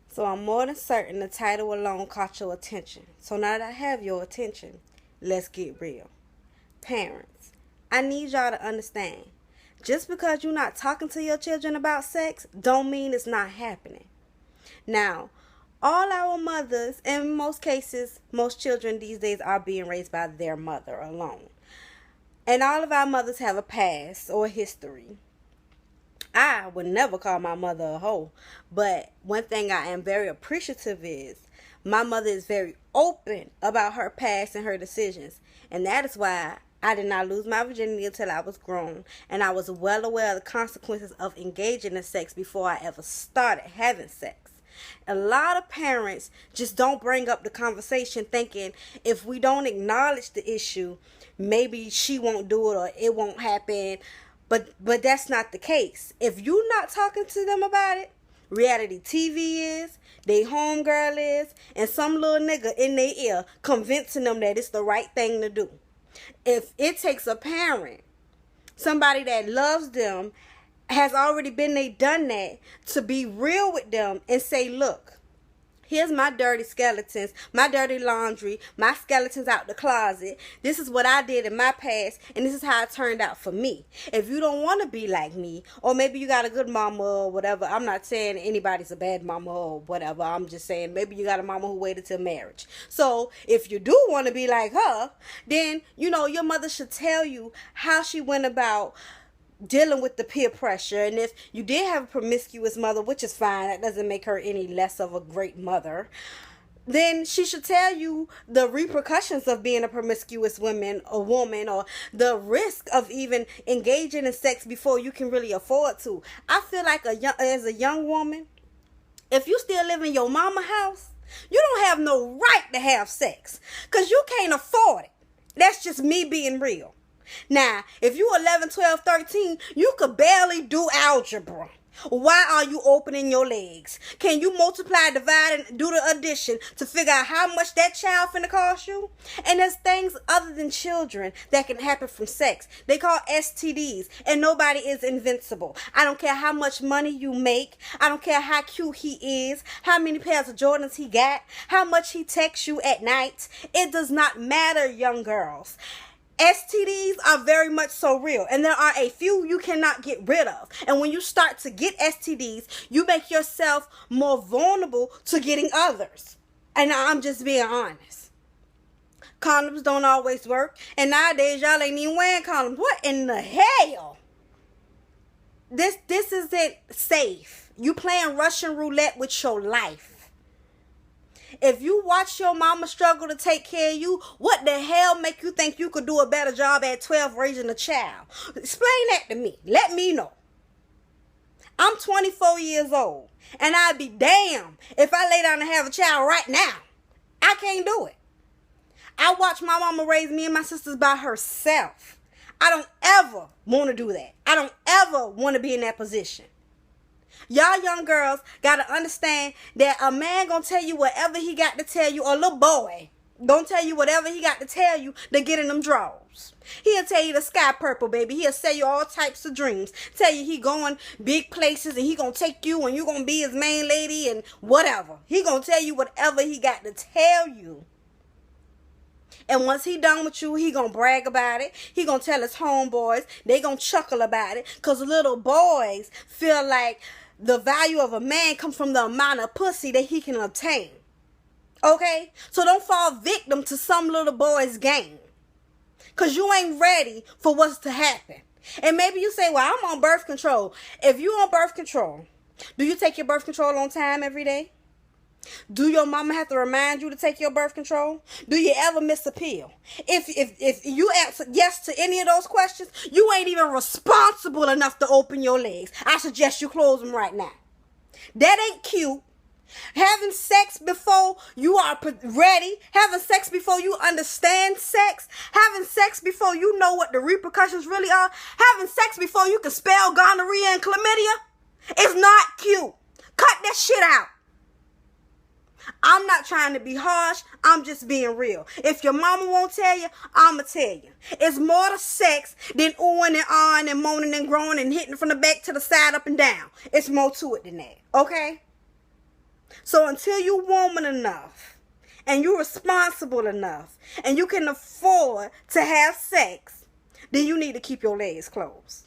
So I'm more than certain the title alone caught your attention. So now that I have your attention, let's get real. Parents, I need y'all to understand. Just because you're not talking to your children about sex, don't mean it's not happening. Now, all our mothers, in most cases, most children these days are being raised by their mother alone. And all of our mothers have a past or a history. I would never call my mother a hoe. But one thing I am very appreciative is my mother is very open about her past and her decisions. And that is why I did not lose my virginity until I was grown. And I was well aware of the consequences of engaging in sex before I ever started having sex. A lot of parents just don't bring up the conversation thinking if we don't acknowledge the issue, maybe she won't do it or it won't happen. But that's not the case. If you're not talking to them about it, reality TV is, they homegirl is, and some little nigga in their ear convincing them that it's the right thing to do. If it takes a parent, somebody that loves them, has already been there, done that, to be real with them and say, look, here's my dirty skeletons, my dirty laundry, my skeletons out the closet. This is what I did in my past, and this is how it turned out for me. If you don't want to be like me, or maybe you got a good mama or whatever, I'm not saying anybody's a bad mama or whatever. I'm just saying maybe you got a mama who waited till marriage. So if you do want to be like her, then, your mother should tell you how she went about dealing with the peer pressure. And if you did have a promiscuous mother, which is fine, that doesn't make her any less of a great mother, then she should tell you the repercussions of being a promiscuous woman or the risk of even engaging in sex before you can really afford to. I feel like as a young woman, if you still live in your mama house, you don't have no right to have sex because you can't afford it. That's just me being real. Now, if you 11, 12, 13, you could barely do algebra. Why are you opening your legs? Can you multiply, divide, and do the addition to figure out how much that child finna cost you? And there's things other than children that can happen from sex. They call STDs, and nobody is invincible. I don't care how much money you make. I don't care how cute he is, how many pairs of Jordans he got, how much he texts you at night. It does not matter, young girls. STDs are very much so real, and there are a few you cannot get rid of. And when you start to get STDs, you make yourself more vulnerable to getting others. And I'm just being honest. Condoms don't always work, and nowadays y'all ain't even wearing condoms. What in the hell? This isn't safe. You playing Russian roulette with your life. If you watch your mama struggle to take care of you, what the hell make you think you could do a better job at 12 raising a child? Explain that to me. Let me know. I'm 24 years old, and I'd be damned if I lay down and have a child right now. I can't do it. I watched my mama raise me and my sisters by herself. I don't ever want to do that. I don't ever want to be in that position. Y'all young girls gotta understand that a man gonna tell you whatever he got to tell you, or a little boy gonna tell you whatever he got to tell you to get in them drawers. He'll tell you the sky purple, baby. He'll sell you all types of dreams. Tell you he going big places and he gonna take you and you gonna be his main lady and whatever. He gonna tell you whatever he got to tell you. And once he done with you, he gonna brag about it. He gonna tell his homeboys. They gonna chuckle about it. Because little boys feel like the value of a man comes from the amount of pussy that he can obtain. Okay? So don't fall victim to some little boy's game. Because you ain't ready for what's to happen. And maybe you say, well, I'm on birth control. If you on birth control, do you take your birth control on time every day? Do your mama have to remind you to take your birth control? Do you ever miss a pill? If you answer yes to any of those questions, you ain't even responsible enough to open your legs. I suggest you close them right now. That ain't cute. Having sex before you are ready, having sex before you understand sex, having sex before you know what the repercussions really are, having sex before you can spell gonorrhea and chlamydia, is not cute. Cut that shit out. I'm not trying to be harsh. I'm just being real. If your mama won't tell you, I'ma tell you. It's more to sex than oohing and ahhing and moaning and groaning and hitting from the back to the side, up and down. It's more to it than that. Okay? So until you woman enough and you're responsible enough and you can afford to have sex, then you need to keep your legs closed.